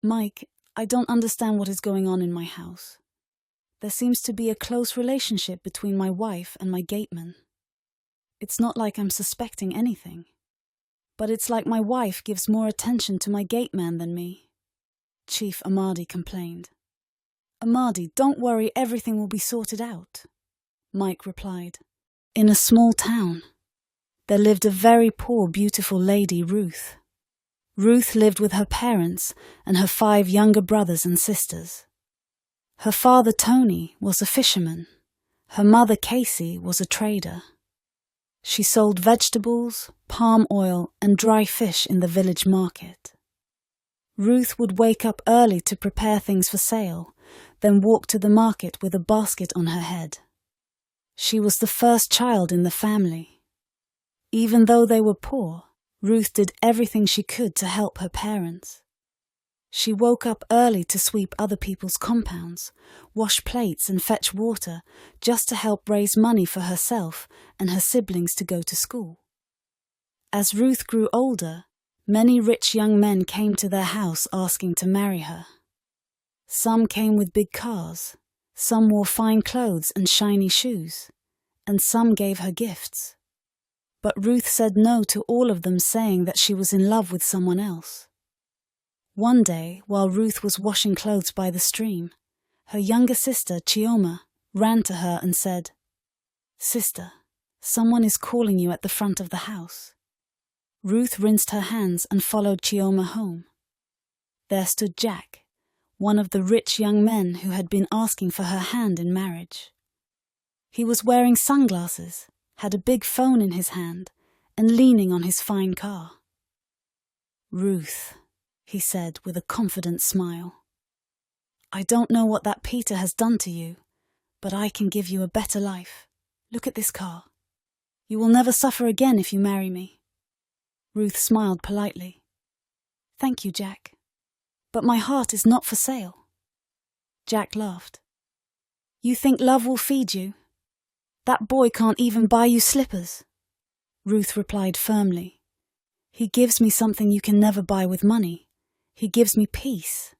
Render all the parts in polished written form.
Mike, I don't understand what is going on in my house. There seems to be a close relationship between my wife and my gateman. It's not like I'm suspecting anything. But it's like my wife gives more attention to my gateman than me. Chief Amadi complained. Amadi, don't worry, everything will be sorted out. Mike replied. In a small town, there lived a very poor, beautiful lady, Ruth. Ruth lived with her parents and her 5 younger brothers and sisters. Her father, Tony, was a fisherman. Her mother, Casey, was a trader. She sold vegetables, palm oil, and dry fish in the village market. Ruth would wake up early to prepare things for sale, then walk to the market with a basket on her head. She was the first child in the family. Even though they were poor, Ruth did everything she could to help her parents. She woke up early to sweep other people's compounds, wash plates and fetch water, just to help raise money for herself and her siblings to go to school. As Ruth grew older, many rich young men came to their house asking to marry her. Some came with big cars, some wore fine clothes and shiny shoes, and some gave her gifts. But Ruth said no to all of them, saying that she was in love with someone else. One day, while Ruth was washing clothes by the stream, her younger sister, Chioma, ran to her and said, Sister, someone is calling you at the front of the house. Ruth rinsed her hands and followed Chioma home. There stood Jack, one of the rich young men who had been asking for her hand in marriage. He was wearing sunglasses, had a big phone in his hand, and leaning on his fine car. Ruth, he said with a confident smile, I don't know what that Peter has done to you, but I can give you a better life. Look at this car. You will never suffer again if you marry me. Ruth smiled politely. Thank you, Jack. But my heart is not for sale. Jack laughed. You think love will feed you? That boy can't even buy you slippers. Ruth replied firmly. He gives me something you can never buy with money. He gives me peace.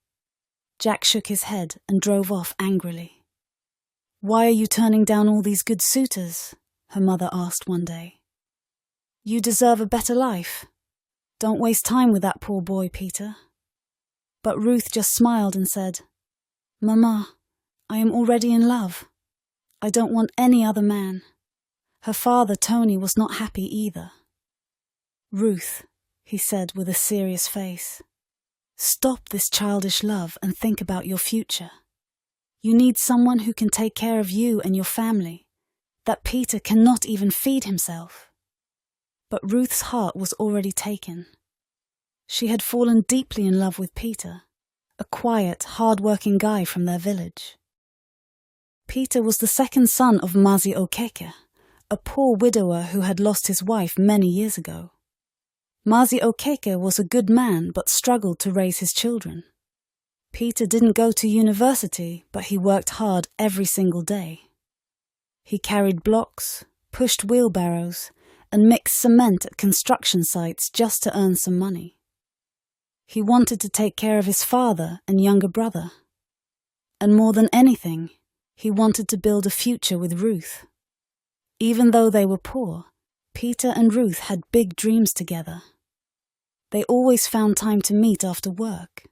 Jack shook his head and drove off angrily. Why are you turning down all these good suitors? Her mother asked one day. You deserve a better life. Don't waste time with that poor boy, Peter. But Ruth just smiled and said, Mama, I am already in love. I don't want any other man. Her father, Tony, was not happy either. Ruth, he said with a serious face, stop this childish love and think about your future. You need someone who can take care of you and your family. That Peter cannot even feed himself. But Ruth's heart was already taken. She had fallen deeply in love with Peter, a quiet, hard-working guy from their village. Peter was the second son of Mazi Okeke, a poor widower who had lost his wife many years ago. Mazi Okeke was a good man but struggled to raise his children. Peter didn't go to university, but he worked hard every single day. He carried blocks, pushed wheelbarrows, and mixed cement at construction sites just to earn some money. He wanted to take care of his father and younger brother. And more than anything, he wanted to build a future with Ruth. Even though they were poor, Peter and Ruth had big dreams together. They always found time to meet after work.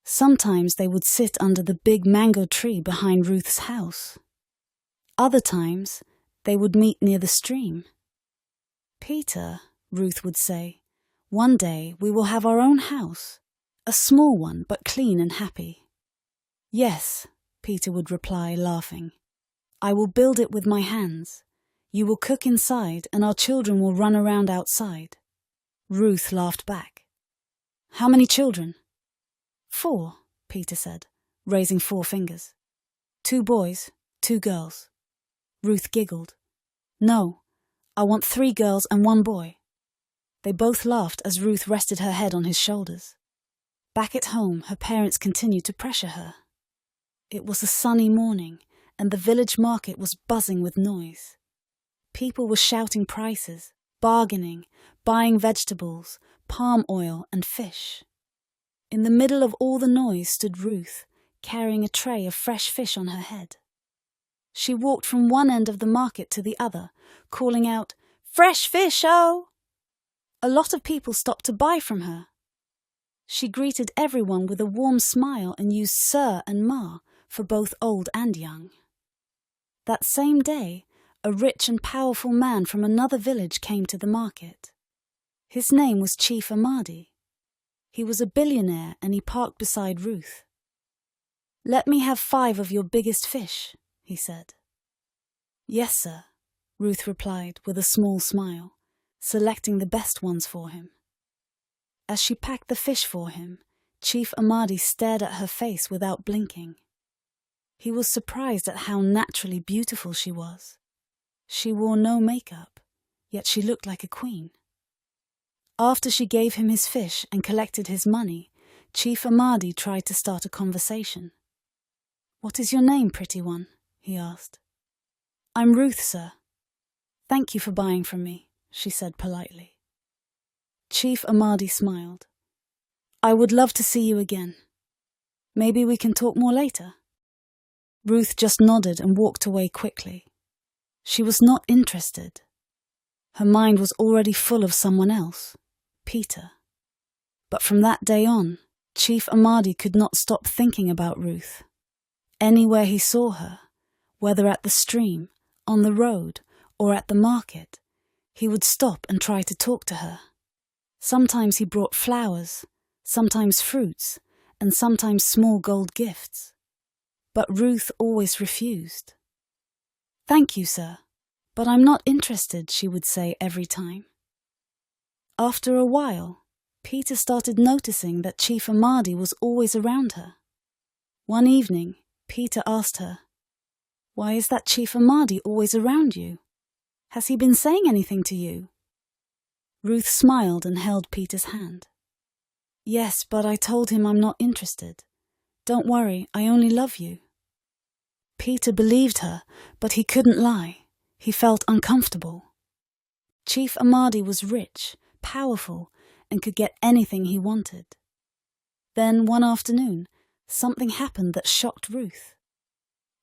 Sometimes they would sit under the big mango tree behind Ruth's house. Other times, they would meet near the stream. Peter, Ruth would say, one day we will have our own house, a small one but clean and happy. Yes, Peter would reply, laughing. I will build it with my hands. You will cook inside and our children will run around outside. Ruth laughed back. How many children? 4, Peter said, raising 4 fingers. 2 boys, 2 girls. Ruth giggled. No, I want 3 girls and 1 boy. They both laughed as Ruth rested her head on his shoulders. Back at home, her parents continued to pressure her. It was a sunny morning, and the village market was buzzing with noise. People were shouting prices, bargaining, buying vegetables, palm oil and fish. In the middle of all the noise stood Ruth, carrying a tray of fresh fish on her head. She walked from one end of the market to the other, calling out, "Fresh fish, oh!" A lot of people stopped to buy from her. She greeted everyone with a warm smile and used sir and ma for both old and young. That same day, a rich and powerful man from another village came to the market. His name was Chief Amadi. He was a billionaire and he parked beside Ruth. "Let me have 5 of your biggest fish," he said. "Yes, sir," Ruth replied with a small smile, selecting the best ones for him. As she packed the fish for him, Chief Amadi stared at her face without blinking. He was surprised at how naturally beautiful she was. She wore no makeup, yet she looked like a queen. After she gave him his fish and collected his money, Chief Amadi tried to start a conversation. "What is your name, pretty one?" he asked. "I'm Ruth, sir." "Thank you for buying from me," she said politely. Chief Amadi smiled. "I would love to see you again. Maybe we can talk more later." Ruth just nodded and walked away quickly. She was not interested. Her mind was already full of someone else, Peter. But from that day on, Chief Amadi could not stop thinking about Ruth. Anywhere he saw her, whether at the stream, on the road, or at the market, he would stop and try to talk to her. Sometimes he brought flowers, sometimes fruits, and sometimes small gold gifts. But Ruth always refused. "Thank you, sir, but I'm not interested," she would say every time. After a while, Peter started noticing that Chief Amadi was always around her. One evening, Peter asked her, "Why is that Chief Amadi always around you? Has he been saying anything to you?" Ruth smiled and held Peter's hand. "Yes, but I told him I'm not interested. Don't worry, I only love you." Peter believed her, but he couldn't lie. He felt uncomfortable. Chief Amadi was rich, powerful, and could get anything he wanted. Then one afternoon, something happened that shocked Ruth.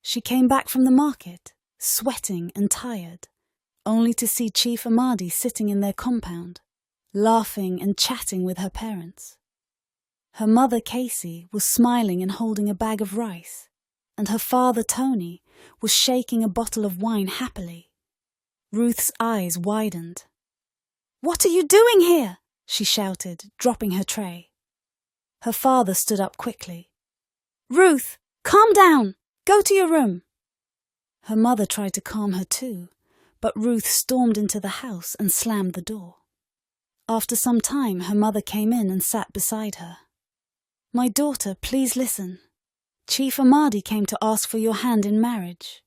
She came back from the market, sweating and tired, only to see Chief Amadi sitting in their compound, laughing and chatting with her parents. Her mother, Casey, was smiling and holding a bag of rice, and her father, Tony, was shaking a bottle of wine happily. Ruth's eyes widened. "What are you doing here?" she shouted, dropping her tray. Her father stood up quickly. "Ruth, calm down! Go to your room!" Her mother tried to calm her too, but Ruth stormed into the house and slammed the door. After some time, her mother came in and sat beside her. "My daughter, please listen. Chief Amadi came to ask for your hand in marriage."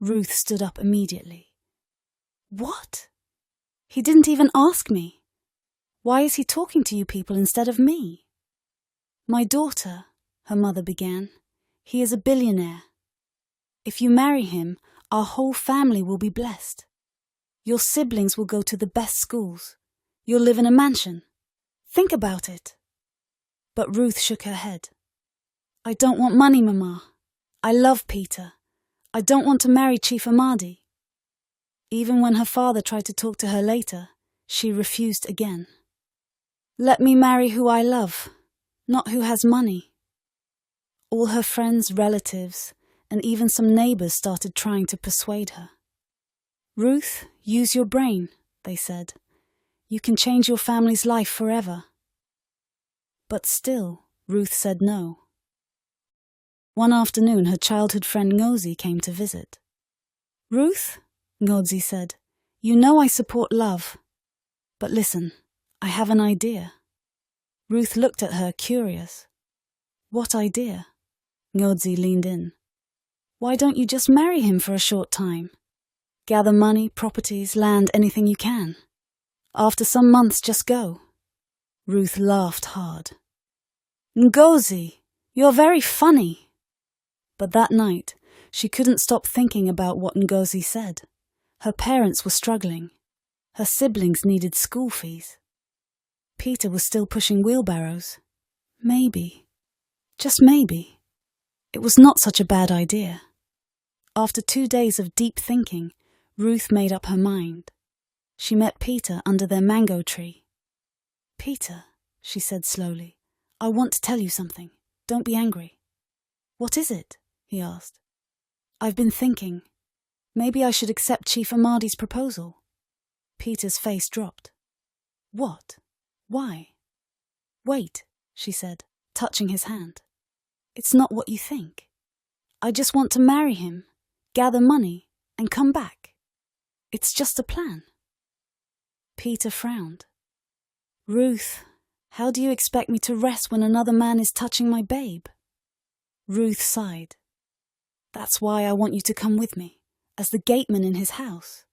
Ruth stood up immediately. "What? He didn't even ask me. Why is he talking to you people instead of me?" "My daughter," her mother began, "he is a billionaire. If you marry him, our whole family will be blessed. Your siblings will go to the best schools. You'll live in a mansion. Think about it." But Ruth shook her head. "I don't want money, Mama. I love Peter. I don't want to marry Chief Amadi." Even when her father tried to talk to her later, she refused again. "Let me marry who I love, not who has money." All her friends, relatives, and even some neighbors started trying to persuade her. "Ruth, use your brain," they said. "You can change your family's life forever." But still, Ruth said no. One afternoon, her childhood friend Ngozi came to visit. "Ruth," Ngozi said, "you know I support love. But listen, I have an idea." Ruth looked at her, curious. "What idea?" Ngozi leaned in. "Why don't you just marry him for a short time? Gather money, properties, land, anything you can. After some months, just go." Ruth laughed hard. "Ngozi, you're very funny." But that night, she couldn't stop thinking about what Ngozi said. Her parents were struggling. Her siblings needed school fees. Peter was still pushing wheelbarrows. Maybe, just maybe, it was not such a bad idea. After 2 days of deep thinking, Ruth made up her mind. She met Peter under their mango tree. "Peter," she said slowly, "I want to tell you something. Don't be angry." "What is it?" he asked. "I've been thinking. Maybe I should accept Chief Amadi's proposal." Peter's face dropped. "What? Why?" "Wait," she said, touching his hand. "It's not what you think. I just want to marry him, gather money, and come back. It's just a plan." Peter frowned. "Ruth, how do you expect me to rest when another man is touching my babe?" Ruth sighed. "That's why I want you to come with me, as the gateman in his house.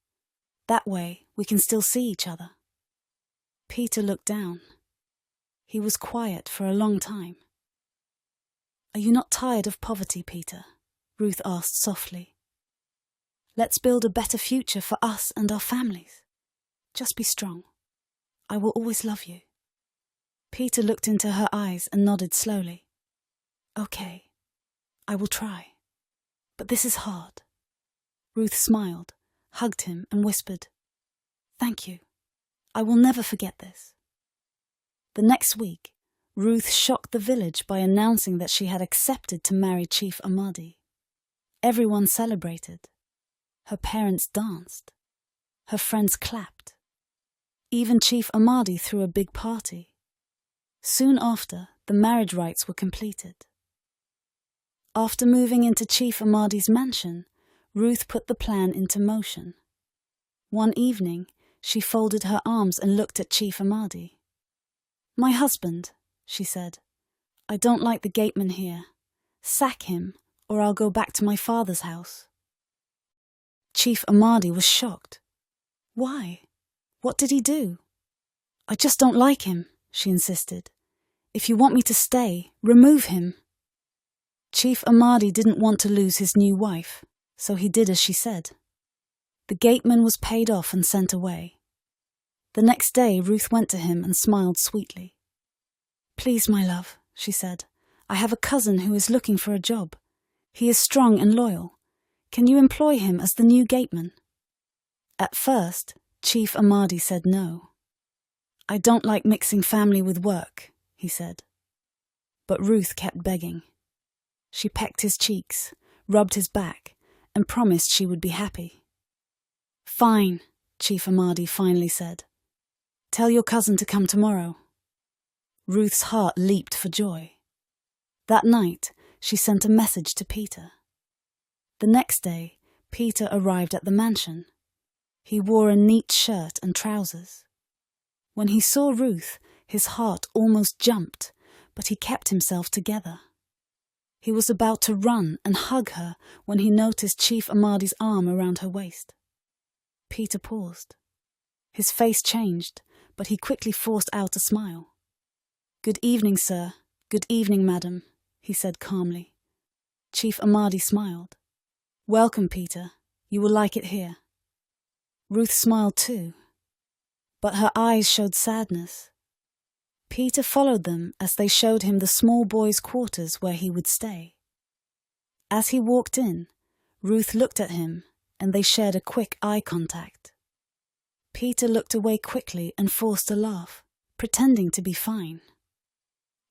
That way we can still see each other." Peter looked down. He was quiet for a long time. "Are you not tired of poverty, Peter?" Ruth asked softly. "Let's build a better future for us and our families. Just be strong. I will always love you." Peter looked into her eyes and nodded slowly. "Okay, I will try. But this is hard." Ruth smiled, hugged him, and whispered, "Thank you. I will never forget this." The next week, Ruth shocked the village by announcing that she had accepted to marry Chief Amadi. Everyone celebrated. Her parents danced. Her friends clapped. Even Chief Amadi threw a big party. Soon after, the marriage rites were completed. After moving into Chief Amadi's mansion, Ruth put the plan into motion. One evening, she folded her arms and looked at Chief Amadi. "My husband," she said, "I don't like the gateman here. Sack him, or I'll go back to my father's house." Chief Amadi was shocked. "Why? What did he do?" "I just don't like him," she insisted. "If you want me to stay, remove him." Chief Amadi didn't want to lose his new wife, so he did as she said. The gateman was paid off and sent away. The next day, Ruth went to him and smiled sweetly. "Please, my love," she said, "I have a cousin who is looking for a job. He is strong and loyal. Can you employ him as the new gateman?" At first, Chief Amadi said no. "I don't like mixing family with work," he said. But Ruth kept begging. She pecked his cheeks, rubbed his back, and promised she would be happy. "Fine," Chief Amadi finally said. "Tell your cousin to come tomorrow." Ruth's heart leaped for joy. That night, she sent a message to Peter. The next day, Peter arrived at the mansion. He wore a neat shirt and trousers. When he saw Ruth, his heart almost jumped, but he kept himself together. He was about to run and hug her when he noticed Chief Amadi's arm around her waist. Peter paused. His face changed, but he quickly forced out a smile. "Good evening, sir. Good evening, madam," he said calmly. Chief Amadi smiled. "Welcome, Peter. You will like it here." Ruth smiled too, but her eyes showed sadness. Peter followed them as they showed him the small boy's quarters where he would stay. As he walked in, Ruth looked at him, and they shared a quick eye contact. Peter looked away quickly and forced a laugh, pretending to be fine.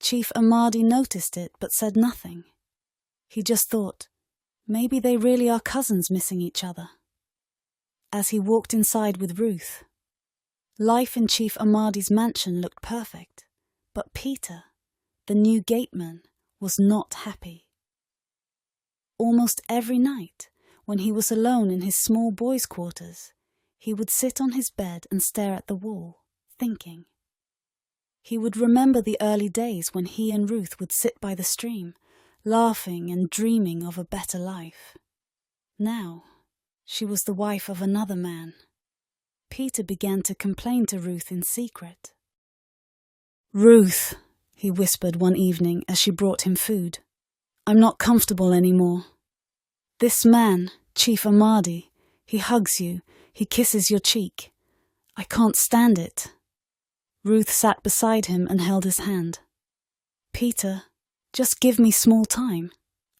Chief Amadi noticed it but said nothing. He just thought, maybe they really are cousins missing each other. As he walked inside with Ruth, life in Chief Amadi's mansion looked perfect, but Peter, the new gateman, was not happy. Almost every night, when he was alone in his small boys' quarters, he would sit on his bed and stare at the wall, thinking. He would remember the early days when he and Ruth would sit by the stream, laughing and dreaming of a better life. Now, she was the wife of another man. Peter began to complain to Ruth in secret. "Ruth," he whispered one evening as she brought him food, "I'm not comfortable anymore. This man, Chief Amadi, he hugs you, he kisses your cheek. I can't stand it." Ruth sat beside him and held his hand. Peter, just give me small time.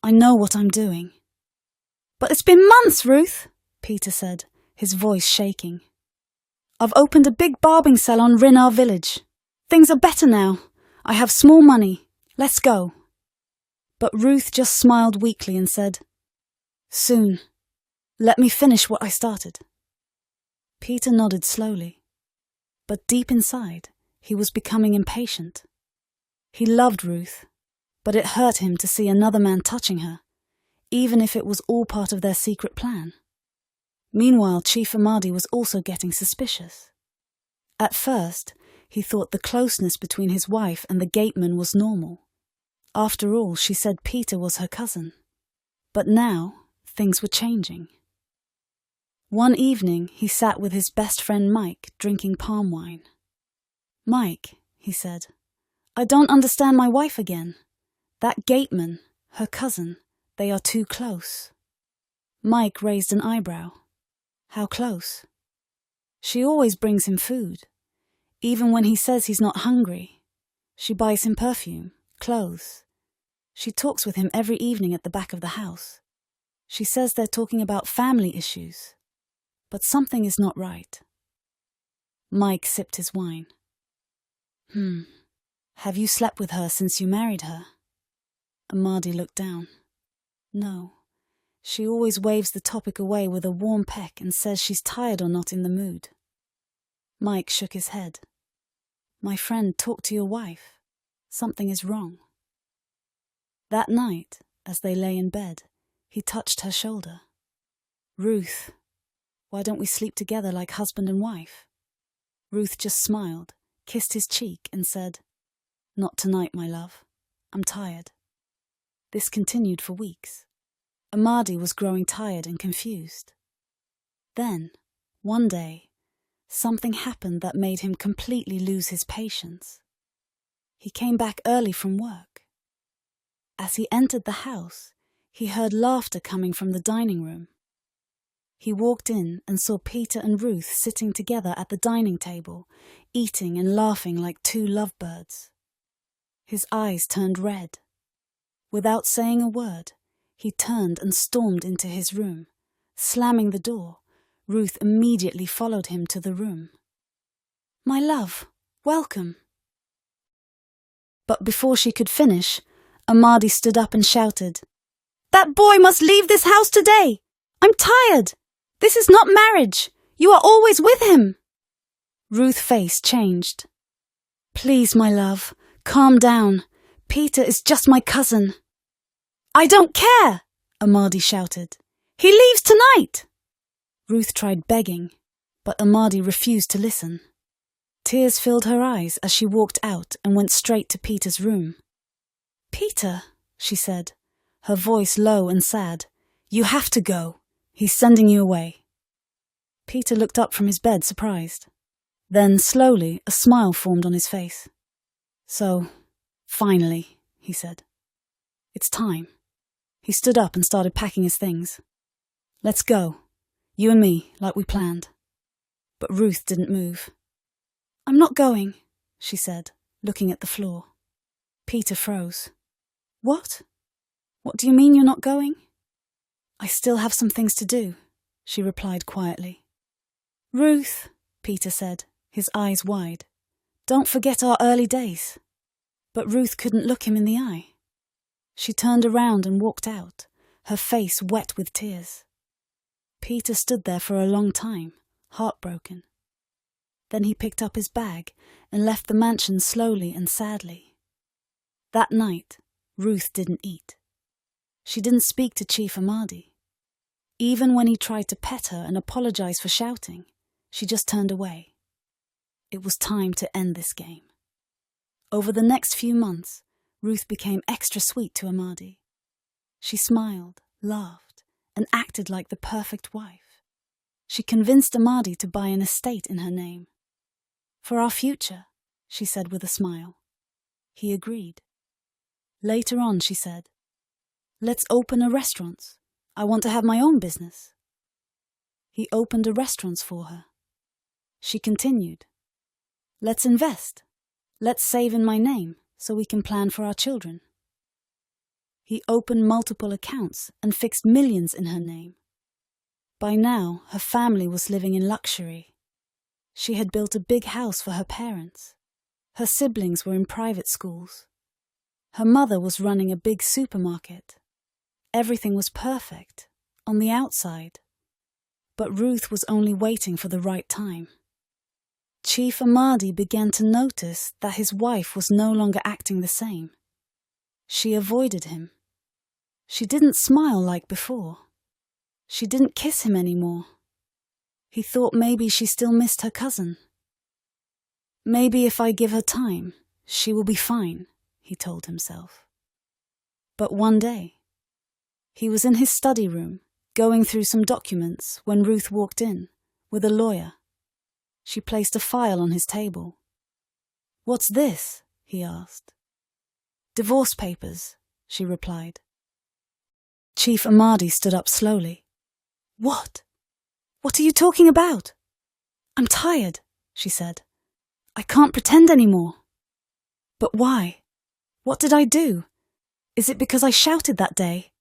I know what I'm doing. But it's been months, Ruth, Peter said, his voice shaking. I've opened a big barbing salon in our village. Things are better now. I have small money. Let's go. But Ruth just smiled weakly and said, Soon. Let me finish what I started. Peter nodded slowly. But deep inside, he was becoming impatient. He loved Ruth, but it hurt him to see another man touching her, even if it was all part of their secret plan. Meanwhile, Chief Amadi was also getting suspicious. At first, he thought the closeness between his wife and the gateman was normal. After all, she said Peter was her cousin. But now, things were changing. One evening, he sat with his best friend Mike, drinking palm wine. Mike, he said, I don't understand my wife again. That gateman, her cousin, they are too close. Mike raised an eyebrow. How close? She always brings him food. Even when he says he's not hungry. She buys him perfume, clothes. She talks with him every evening at the back of the house. She says they're talking about family issues. But something is not right. Mike sipped his wine. Have you slept with her since you married her? Amadi looked down. No. She always waves the topic away with a warm peck and says she's tired or not in the mood. Mike shook his head. My friend, talk to your wife. Something is wrong. That night, as they lay in bed, he touched her shoulder. Ruth, why don't we sleep together like husband and wife? Ruth just smiled, kissed his cheek and said, Not tonight, my love. I'm tired. This continued for weeks. Amadi was growing tired and confused. Then, one day, something happened that made him completely lose his patience. He came back early from work. As he entered the house, he heard laughter coming from the dining room. He walked in and saw Peter and Ruth sitting together at the dining table, eating and laughing like two lovebirds. His eyes turned red. Without saying a word, he turned and stormed into his room. Slamming the door, Ruth immediately followed him to the room. My love, welcome. But before she could finish, Amadi stood up and shouted, That boy must leave this house today! I'm tired! This is not marriage! You are always with him! Ruth's face changed. Please, my love, calm down. Peter is just my cousin. I don't care! Amadi shouted. He leaves tonight! Ruth tried begging, but Amadi refused to listen. Tears filled her eyes as she walked out and went straight to Peter's room. Peter, she said, her voice low and sad, you have to go. He's sending you away. Peter looked up from his bed, surprised. Then, slowly, a smile formed on his face. So, finally, he said. It's time. He stood up and started packing his things. Let's go. You and me, like we planned. But Ruth didn't move. I'm not going, she said, looking at the floor. Peter froze. What? What do you mean you're not going? I still have some things to do, she replied quietly. Ruth, Peter said, his eyes wide. Don't forget our early days. But Ruth couldn't look him in the eye. She turned around and walked out, her face wet with tears. Peter stood there for a long time, heartbroken. Then he picked up his bag and left the mansion slowly and sadly. That night, Ruth didn't eat. She didn't speak to Chief Amadi. Even when he tried to pet her and apologize for shouting, she just turned away. It was time to end this game. Over the next few months, Ruth became extra sweet to Amadi. She smiled, laughed, and acted like the perfect wife. She convinced Amadi to buy an estate in her name. For our future, she said with a smile. He agreed. Later on, she said, let's open a restaurant. I want to have my own business. He opened a restaurant for her. She continued. Let's invest. Let's save in my name. so we can plan for our children. He opened multiple accounts and fixed millions in her name. By now, her family was living in luxury. She had built a big house for her parents. Her siblings were in private schools. Her mother was running a big supermarket. Everything was perfect, on the outside. But Ruth was only waiting for the right time. Chief Amadi began to notice that his wife was no longer acting the same. She avoided him. She didn't smile like before. She didn't kiss him anymore. He thought maybe she still missed her cousin. Maybe if I give her time, she will be fine, he told himself. But one day, he was in his study room, going through some documents when Ruth walked in, with a lawyer. She placed a file on his table. "What's this?" he asked. "Divorce papers," she replied. Chief Amadi stood up slowly. "What? What are you talking about?" "I'm tired," she said. "I can't pretend anymore." "But why? What did I do? Is it because I shouted that day?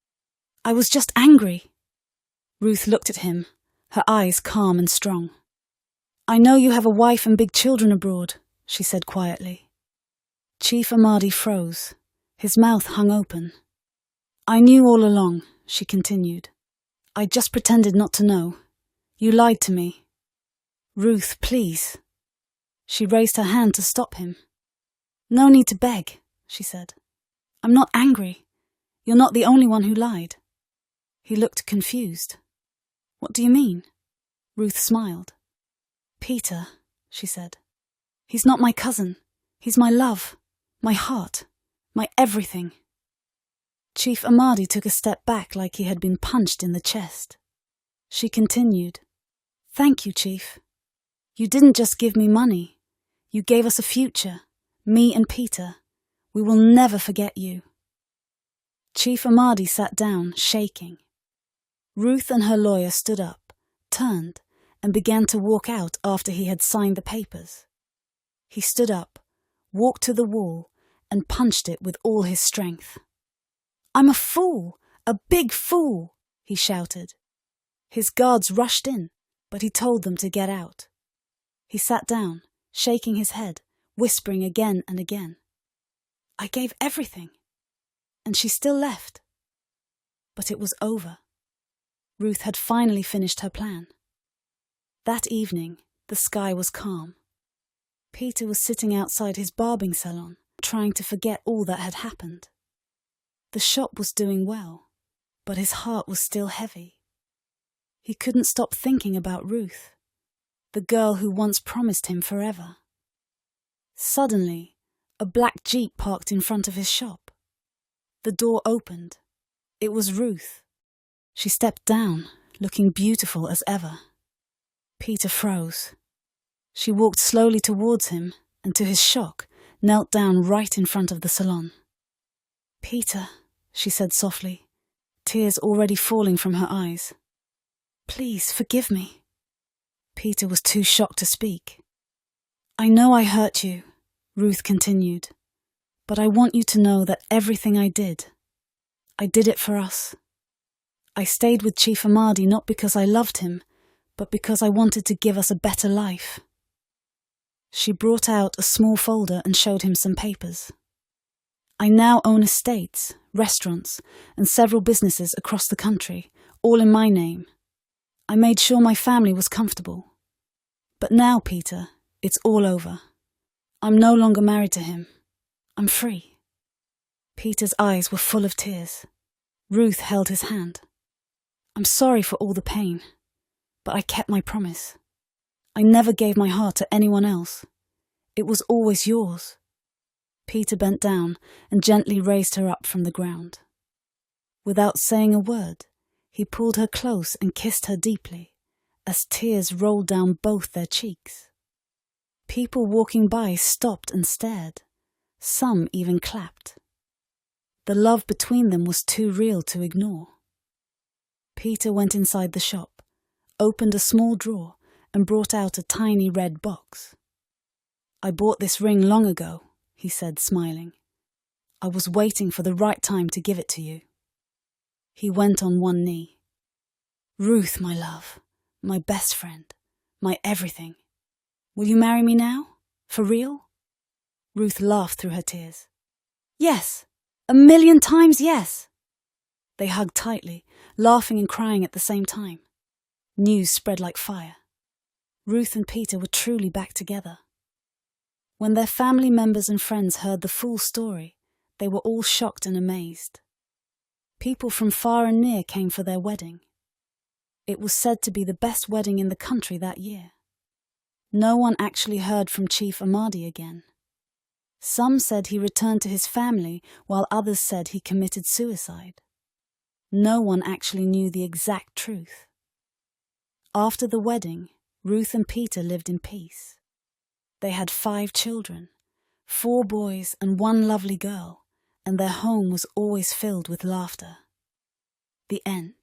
I was just angry." Ruth looked at him, her eyes calm and strong. "I know you have a wife and big children abroad," she said quietly. Chief Amadi froze. His mouth hung open. "I knew all along," she continued. "I just pretended not to know. You lied to me." "Ruth, please." She raised her hand to stop him. "No need to beg," she said. "I'm not angry. You're not the only one who lied." He looked confused. "What do you mean?" Ruth smiled. "Peter," she said. "He's not my cousin. He's my love, my heart, my everything." Chief Amadi took a step back like he had been punched in the chest. She continued, "Thank you, Chief. You didn't just give me money. You gave us a future, me and Peter. We will never forget you." Chief Amadi sat down, shaking. Ruth and her lawyer stood up, turned, and began to walk out after he had signed the papers. He stood up, walked to the wall, and punched it with all his strength. "I'm a fool, a big fool," he shouted. His guards rushed in, but he told them to get out. He sat down, shaking his head, whispering again and again. "I gave everything." And she still left. But it was over. Ruth had finally finished her plan. That evening, the sky was calm. Peter was sitting outside his barbing salon, trying to forget all that had happened. The shop was doing well, but his heart was still heavy. He couldn't stop thinking about Ruth, the girl who once promised him forever. Suddenly, a black Jeep parked in front of his shop. The door opened. It was Ruth. She stepped down, looking beautiful as ever. Peter froze. She walked slowly towards him and, to his shock, knelt down right in front of the salon. "Peter," she said softly, tears already falling from her eyes. "Please forgive me." Peter was too shocked to speak. "I know I hurt you," Ruth continued, "but I want you to know that everything I did it for us. I stayed with Chief Amadi not because I loved him, but because I wanted to give us a better life." She brought out a small folder and showed him some papers. "I now own estates, restaurants, and several businesses across the country, all in my name. I made sure my family was comfortable. But now, Peter, it's all over. I'm no longer married to him. I'm free." Peter's eyes were full of tears. Ruth held his hand. "I'm sorry for all the pain, but I kept my promise. I never gave my heart to anyone else. It was always yours." Peter bent down and gently raised her up from the ground. Without saying a word, he pulled her close and kissed her deeply, as tears rolled down both their cheeks. People walking by stopped and stared. Some even clapped. The love between them was too real to ignore. Peter went inside the shop, opened a small drawer, and brought out a tiny red box. "I bought this ring long ago," he said, smiling. I was waiting for the right time to give it to you. He went on one knee. Ruth, my love, my best friend, my everything. Will you marry me now? For real? Ruth laughed through her tears. Yes, 1,000,000 times yes. They hugged tightly, laughing and crying at the same time. News spread like fire. Ruth and Peter were truly back together. When their family members and friends heard the full story, they were all shocked and amazed. People from far and near came for their wedding. It was said to be the best wedding in the country that year. No one actually heard from Chief Amadi again. Some said he returned to his family, while others said he committed suicide. No one actually knew the exact truth. After the wedding, Ruth and Peter lived in peace. They had 5 children, 4 boys and 1 lovely girl, and their home was always filled with laughter. The end.